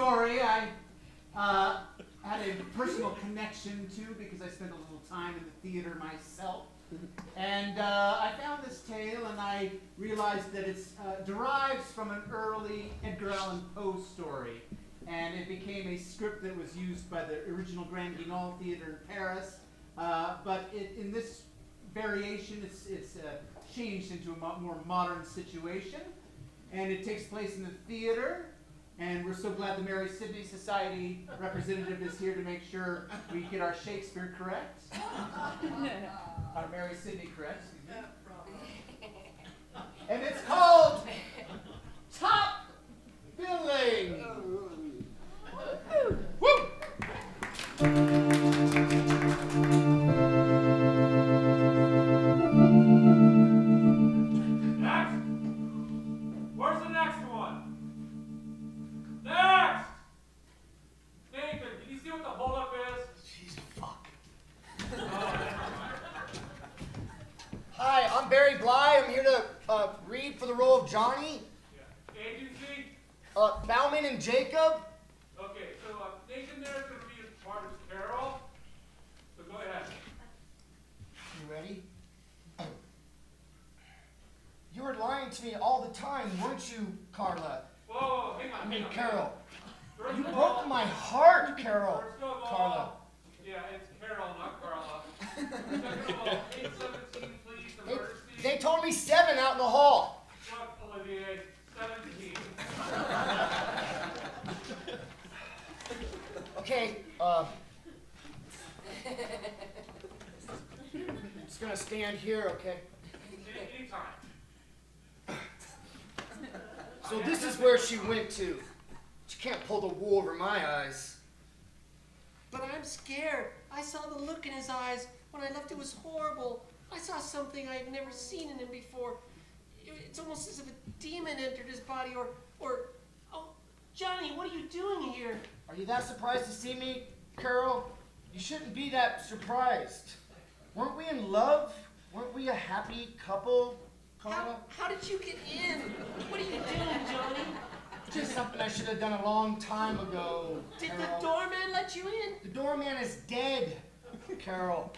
story I had a personal connection to because I spent a little time in the theater myself. And I found this tale and I realized that it derives from an early Edgar Allan Poe story. And it became a script that was used by the original Grand Guignol Theater in Paris. But in this variation, it's changed into a more modern situation. And it takes place in the theater. And we're so glad the Mary Sidney Society representative is here to make sure we get our Shakespeare correct. Our Mary Sidney correct, excuse me. And it's called Top Billing. Woo! Next! Where's the next one? Next! Nathan, can you see what the holdup is? Jeez, fuck. Oh, never mind. Hi, I'm Barry Bly. I'm here to read for the role of Johnny. Yeah. Agency? Bauman and Jacob. Okay, so Nathan there is going to be as part of Carol. So go ahead. You ready? You were lying to me all the time, weren't you, Carla? Whoa, hang on. I mean, hang on. Carol. First You of broke all- my heart, Carol. First of all, Carla. Yeah, it's Carol, not Carla. Second of all, page 17, please, emergency. They told me 7 out in the hall. Look, Olivier, 17. Okay, just gonna stand here, okay? Anytime. So this is where she went to. She can't pull the wool over my eyes. But I'm scared. I saw the look in his eyes when I left. It was horrible. I saw something I had never seen in him before. It's almost as if a demon entered his body or, oh, Johnny, what are you doing here? Are you that surprised to see me, Carol? You shouldn't be that surprised. Weren't we in love? Weren't we a happy couple, Carla? How did you get in? What are you doing, Johnny? Just something I should have done a long time ago, Did Carol. the doorman let you in? The doorman is dead, Carol.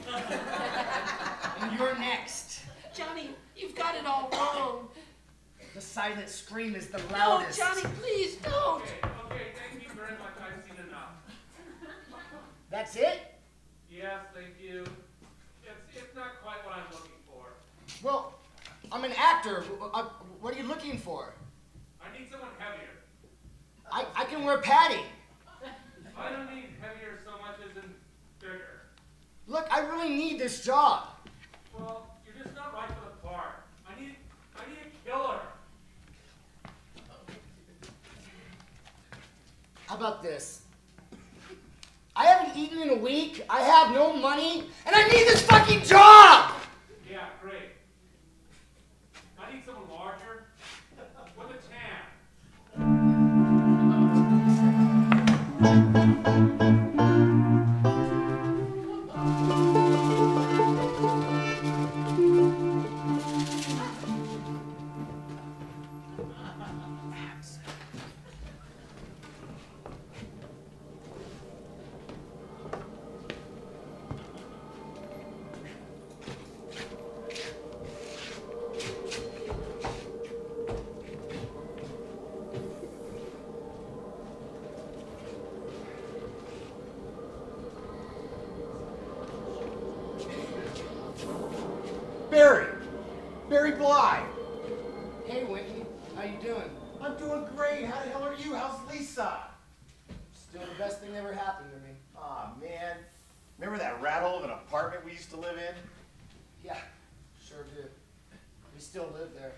And you're next. Johnny, you've got it all wrong. The silent scream is the No, loudest. Johnny, please don't. Okay, thank you very much. I've seen enough. That's it? Yes, thank you. It's not quite what I'm looking for. Well, I'm an actor. What are you looking for? I need someone heavier. I can wear padding. I don't need heavier so much as in bigger. Look, I really need this job. Well, you're just not right for the part. I need a killer. How about this? I haven't eaten in a week, I have no money, and I need this fucking job! Yeah, great. I need someone larger with a tan. Barry Bly. Hey, Whitney, how you doing? I'm doing great. How the hell are you? How's Lisa? Still the best thing that ever happened to me. Aw, man. Remember that rat hole of an apartment we used to live in? Yeah, sure do. We still live there.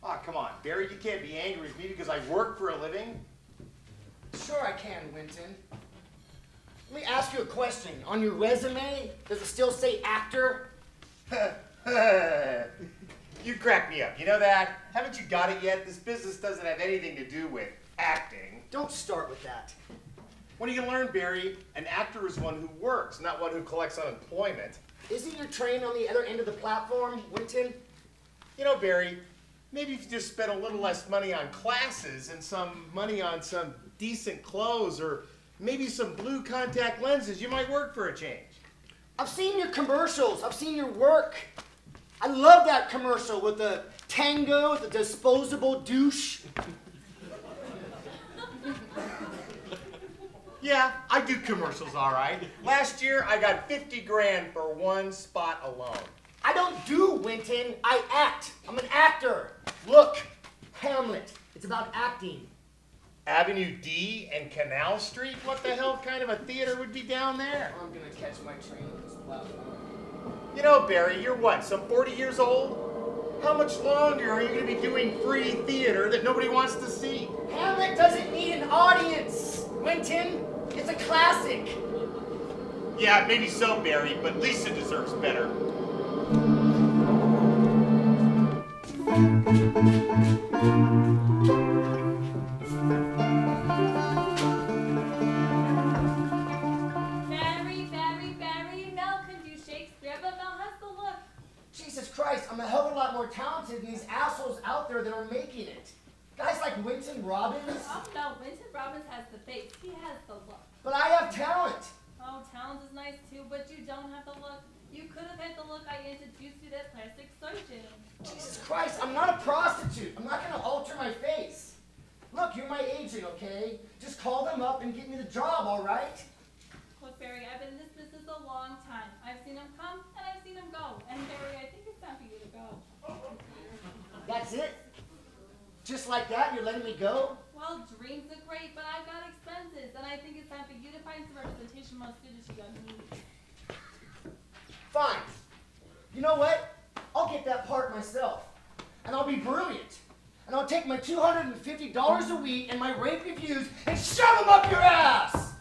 Aw, come on, Barry. You can't be angry with me because I work for a living. Sure I can, Winton. Let me ask you a question. On your resume, does it still say actor? You crack me up. You know that? Haven't you got it yet? This business doesn't have anything to do with acting. Don't start with that. When are you gonna learn, Barry? An actor is one who works, not one who collects unemployment. Isn't your train on the other end of the platform, Winton? You know, Barry, Maybe if you just spent a little less money on classes and some money on some decent clothes or maybe some blue contact lenses, you might work for a change. I've seen your commercials. I've seen your work. I love that commercial with the tango, the disposable douche. Yeah, I do commercials all right. Last year, I got 50 grand for one spot alone. I don't do, Winton. I act. I'm an actor. Look, Hamlet. It's about acting. Avenue D and Canal Street? What the hell kind of a theater would be down there? I'm gonna catch my train on this platform. You know, Barry, you're what, some 40 years old? How much longer are you going to be doing free theater that nobody wants to see? Hamlet doesn't need an audience, Winton. It's a classic. Yeah, maybe so, Barry, but Lisa deserves better. Jesus Christ, I'm a hell of a lot more talented than these assholes out there that are making it. Guys like Winton Robbins. Oh no, Vincent Robbins has the face. He has the look. But I have talent. Oh, talent is nice too, but you don't have the look. You could have had the look I introduced you to that plastic surgeon. Jesus Christ, I'm not a prostitute. I'm not gonna alter my face. Look, you're my agent, okay? Just call them up and get me the job, all right? Look, Barry, I've been in this business a long time. I've seen him come and I've seen him go. And Barry, I think it's time for you to go. That's it? Just like that, you're letting me go? Well, dreams are great, but I've got expenses, and I think it's time for you to find some representation among students you got need. Fine. You know what? I'll get that part myself. And I'll be brilliant. And I'll take my $250 a week and my rape reviews and shove them up your ass!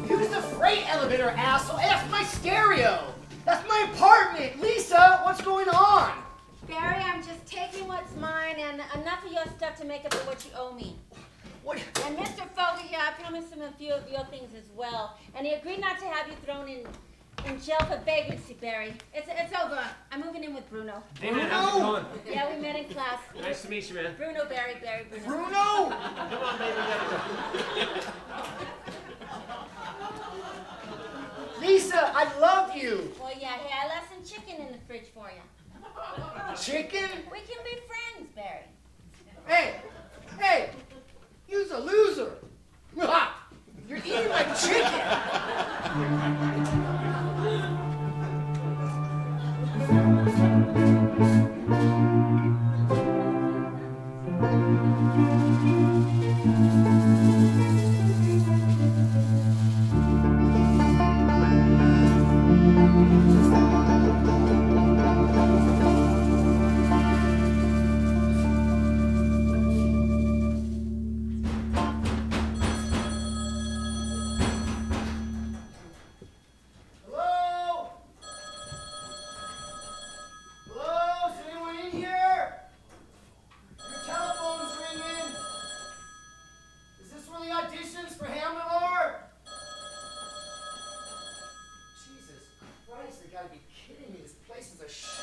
Use the freight elevator, asshole. Hey, that's my stereo. That's my apartment. Lisa, what's going on? Barry, I'm just taking what's mine and enough of your stuff to make up for what you owe me. What? And Mr. Fogel here, I promised him a few of your things as well. And he agreed not to have you thrown in jail for vagrancy, Barry. It's over. I'm moving in with Bruno. Hey man, how's it going? Yeah, we met in class. Nice to meet you, man. Bruno, Barry, Bruno. Bruno! Come on, baby, we gotta go. Lisa, I love you. Well, yeah, hey, I left some chicken in the fridge for you. Chicken? We can be friends, Barry. Hey, you's a loser. You're eating my chicken. Hello? Hello? Is anyone in here? Your telephone's ringing. Is this where the auditions for Hamlet are? Jesus Christ, they gotta be kidding me. This place is a shithole.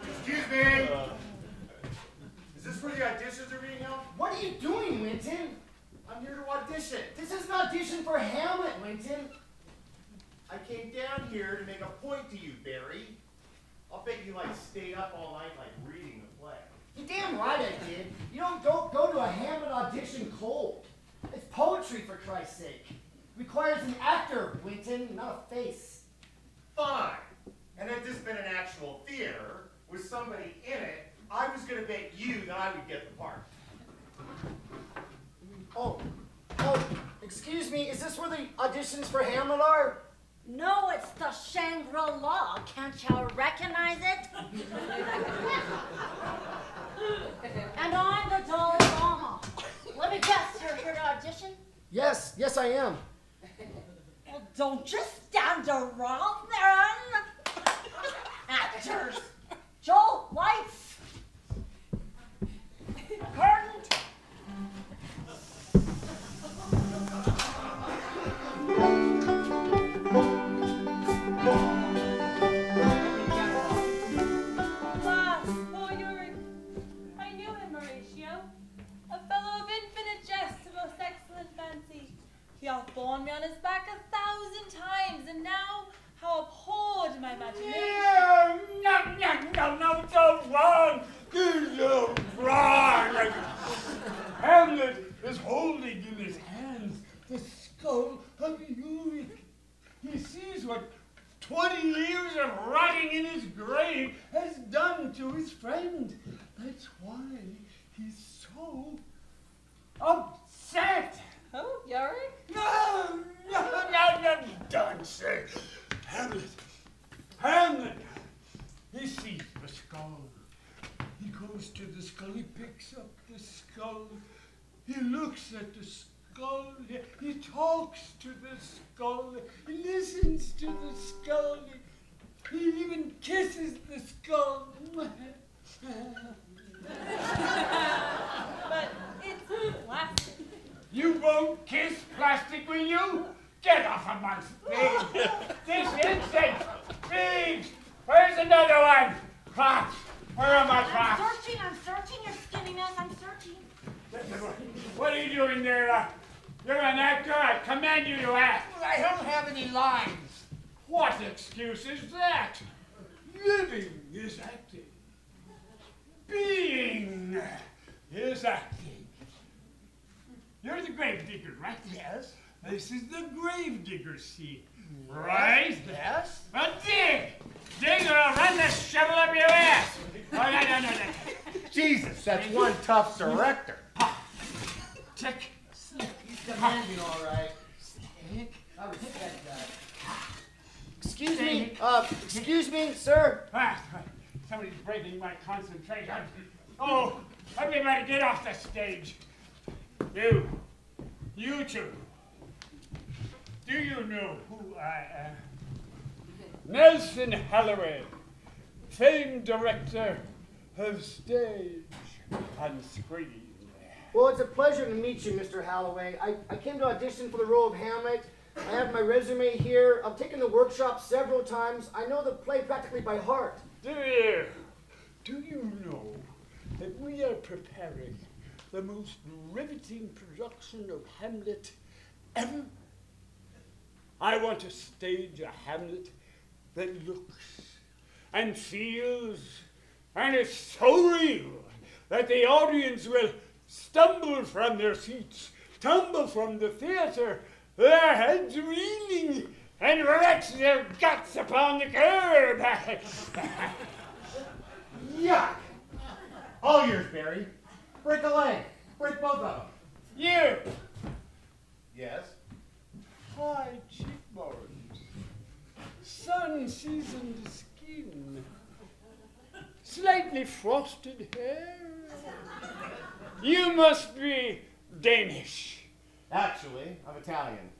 Excuse me. Is this where the auditions are being held? What are you doing, Winton? I'm here to audition. This is an audition for Hamlet, Winton. I came down here to make a point to you, Barry. I'll bet you stayed up all night reading the play. You're damn right I did. You don't go to a Hamlet audition cold. It's poetry, for Christ's sake. Requires an actor, Winton, not a face. Fine. And had this been an actual theater with somebody in it, I was going to bet you that I would get the part. Oh, excuse me, is this where the auditions for Hamlet are? No, it's the Shangri-La. Can't you recognize it? And I'm the Dalai Lama. Let me guess, you're here to audition? Yes, I am. Well, don't just stand around then. Actors. Joel, lights! Curtain! Alas, poor Yorick. I knew him, Horatio. A fellow of infinite jest, a most excellent fancy. He hath borne me on his back 1,000 times, and now how abhorred my imagination. No, so wrong. So wrong. Hamlet is holding in his hands the skull of Yorick. He sees what 20 years of rotting in his grave has done to his friend. That's why he's so upset. Oh, Yorick? No, don't say. Hamlet, he sees the skull. He goes to the skull, he picks up the skull. He looks at the skull, he talks to the skull, he listens to the skull, he even kisses the skull. But it's plastic. You won't kiss plastic, will you? Get off of my stage. This insect. Thieves. Where's another one? Crops. Where are my crops? I'm searching, your skinniness, I'm searching. What are you doing there? You're an actor. I command you to act. I don't have any lines. What excuse is that? Living is acting. Being is acting. You're the grave digger, right? Yes. This is the grave digger seat, right? Yes. Well, dig! Dig or I'll run this shovel up your ass! Oh, no. Jesus, that's one tough director. Tick. He's commanding, all right. I respect that. Excuse me, sir. Somebody's breaking my concentration. Oh, everybody get off the stage. You two. Do you know who I am? Nelson Holloway, famed director of stage and screen. Well, it's a pleasure to meet you, Mr. Holloway. I came to audition for the role of Hamlet. I have my resume here. I've taken the workshop several times. I know the play practically by heart. Do you know that we are preparing the most riveting production of Hamlet ever? I want to stage a Hamlet that looks and feels and is so real that the audience will stumble from their seats, tumble from the theater, their heads reeling, and wretch their guts upon the curb. Yuck! All yours, Barry. Break a leg. Break both of them. You, Yes? high cheekbones, sun-seasoned skin, slightly frosted hair. You must be Danish. Actually, I'm Italian.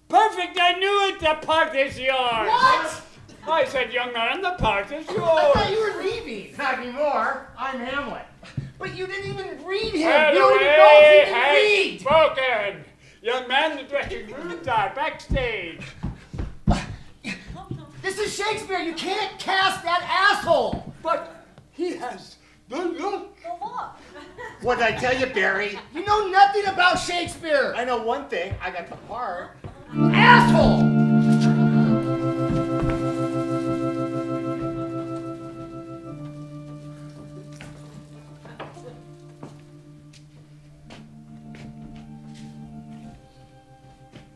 Perfect, I knew it, the part is yours. What? I said, young man, the part is I thought yours. you were leaving. Not anymore. I'm Hamlet. But you didn't even read him. Holloway You don't even know if he can has read. spoken. Young man, the dressing rooms are backstage. This is Shakespeare. You can't cast that asshole. But he has the look. The look. What did I tell you, Barry? You know nothing about Shakespeare. I know one thing. I got the part. Asshole.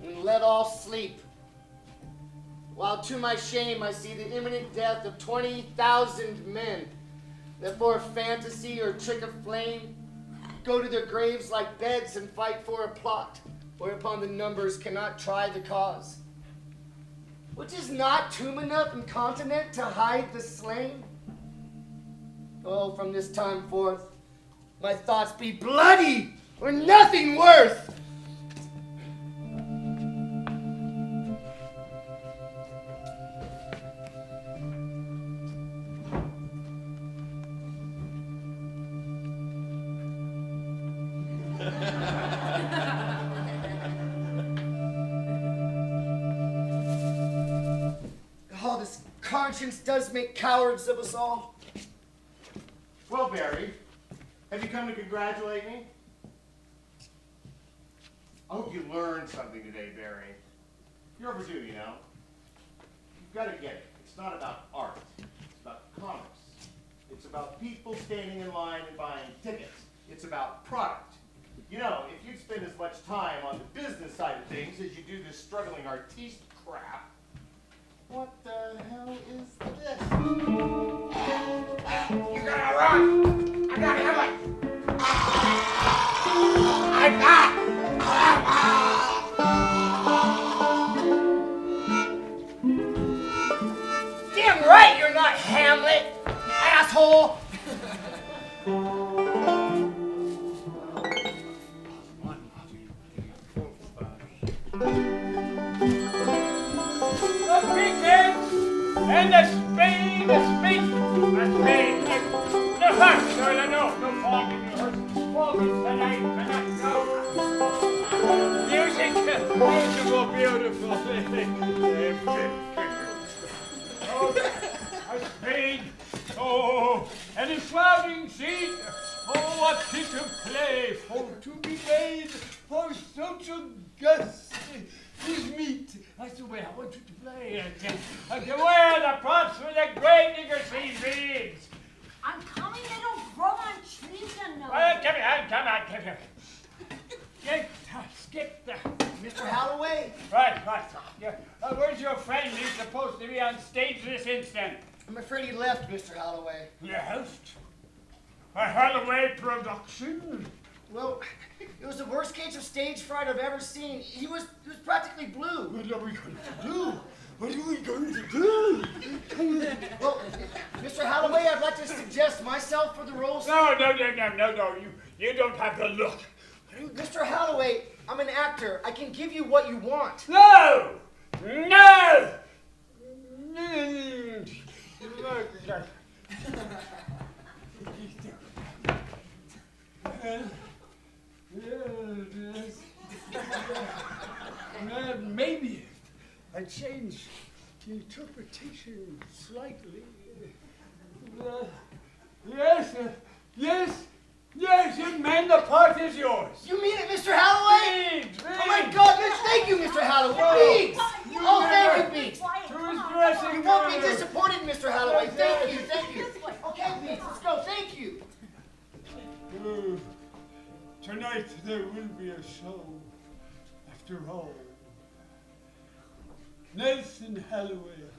And let all sleep. While to my shame I see the imminent death of 20,000 men that for a fantasy or trick of flame go to their graves like beds and fight for a plot, whereupon the numbers cannot try the cause. Which is not tomb enough and continent to hide the slain? Oh, from this time forth, my thoughts be bloody or nothing worth. Oh, this conscience does make cowards of us all. Well, Barry, have you come to congratulate me? I hope you learned something today, Barry. You're overdue, you know. You've got to get it. It's not about art. It's about commerce. It's about people standing in line and buying tickets. It's about product. You know, if you'd spend as much time on the business side of things as you do this struggling artiste crap, what the hell is this? You gotta run! I got Hamlet! I got! Damn right you're not Hamlet, asshole! The pickaxe and the spade, the spade. No hush, no fog in your horse. Fog is tonight, no. Music, beautiful, beautiful. Oh, a spade. Oh, and a shrouding sheet. Oh, what piece of clay for to be made for social gusts. Who's meat? That's the way I want you to play. I can wear the props for the great nigger seeds. I'm coming, they don't grow on trees, you know. Come here. Skip that. Mr. Holloway? Right. Yeah. Where's your friend? He's supposed to be on stage this instant. I'm afraid he left, Mr. Holloway. Left? A Holloway production? Well, it was the worst case of stage fright I've ever seen. He was practically blue. What are we going to do? What are we going to do? Well, Mr. Holloway, I'd like to suggest myself for the role. No. You don't have the look. Mr. Holloway, I'm an actor. I can give you what you want. No! Maybe I changed the interpretation slightly. Yes, young man, the part is yours. You mean it, Mr. Holloway? Beads. Oh my God, thank you, Mr. Holloway. Beads. Oh, thank you, Beads. To his dressing You won't be room. disappointed, Mr. Holloway. Thank you. Okay, Beads, let's go. Thank you. Tonight there will be a show, after all. Nathan Holloway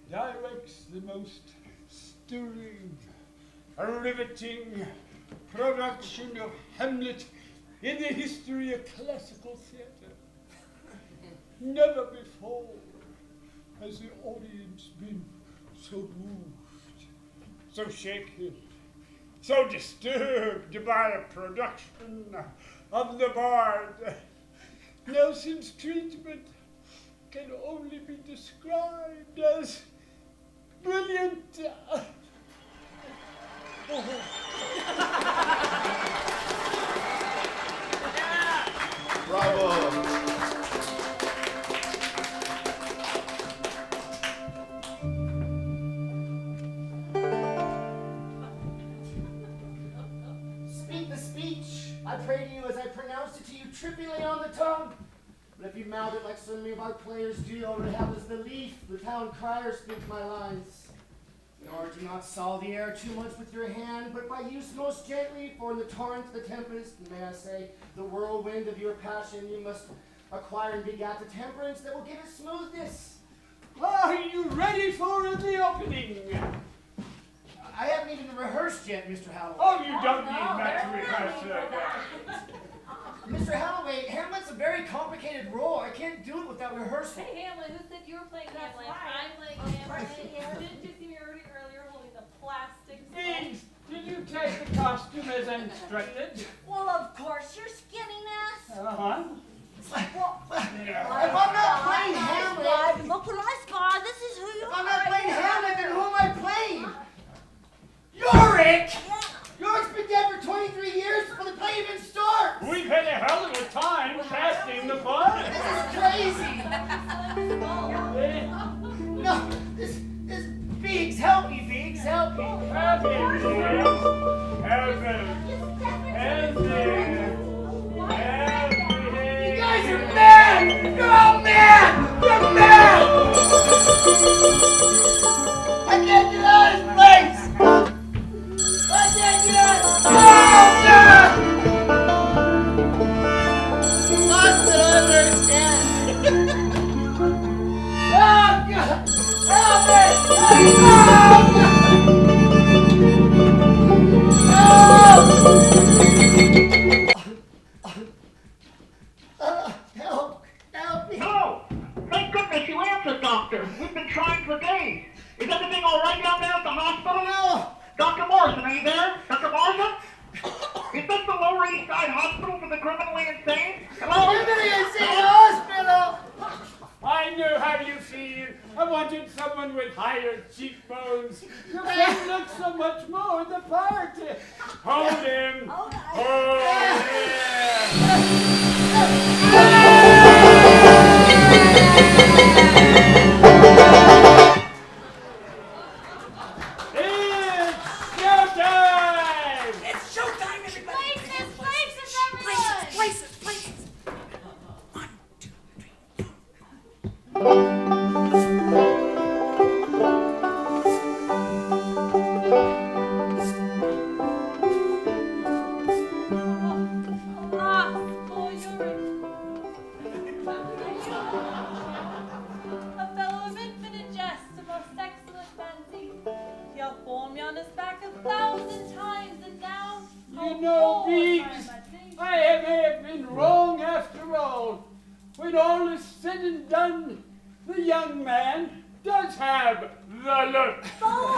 directs the most stirring, riveting production of Hamlet in the history of classical theater. Never before has the audience been so moved, so shaken, so disturbed by a production of the Bard. Nelson's treatment can only be described as brilliant. Bravo. Speak the speech. I pray to you as I pronounce it to you trippingly on the tongue. But if you mouth it like so many of our players do, or have as the leaf, the town crier speak my lines. Nor do not saw the air too much with your hand, but by use most gently, for in the torrent, the tempest, may I say, the whirlwind of your passion, you must acquire and begat the temperance that will give it smoothness. Are you ready for the opening? I haven't even rehearsed yet, Mr. Holloway. Oh, you don't need much rehearsal. Mr. Holloway, Hamlet's a very complicated role. I can't do it without rehearsal. Hey, Hamlet, who said you were playing That's Hamlet? right. I'm playing Hamlet. Didn't you see me earlier holding the plastic spoon? Beans, did you take the costume as instructed? Well, of course, your skinniness. Uh-huh. Well, If I'm not playing Hamlet, look what I spot. This is who you if are. I'm not playing Hamlet, then who am I playing? Yorick! Yeah. Yorick's been dead for 23 years before the play even starts! We've had a hell of a time casting the part. This is crazy. No, this Biggs, help me, Biggs, help me. Have him, Biggs. Have him. Have him. You guys are mad! You're all mad! You're mad! I can't get out of this place! I can't get out! Oh, God! Hospital, I don't understand. Oh, God! Help me! Oh, God! Help! Help me! Hello! Thank goodness you answered, Doctor. We've been trying for days. Is everything all right down there at the hospital? No! Dr. Morrison, are you there? Dr. Morrison? Is this the Lower East Side Hospital for the criminally insane? Hello? Somebody is in the hospital! I know how you feel. I wanted someone with higher cheekbones. Your friend looks so much more the part. Hold him. Hold him. It's showtime, everybody! Places, everyone! Places! Alas, poor Yorick. A fellow of infinite jest, a most excellent fancy. He hath borne me on his back 1,000 times, and now, You know, Biggs, I may have been wrong after all. When all is said and done, the young man does have the look. Oh,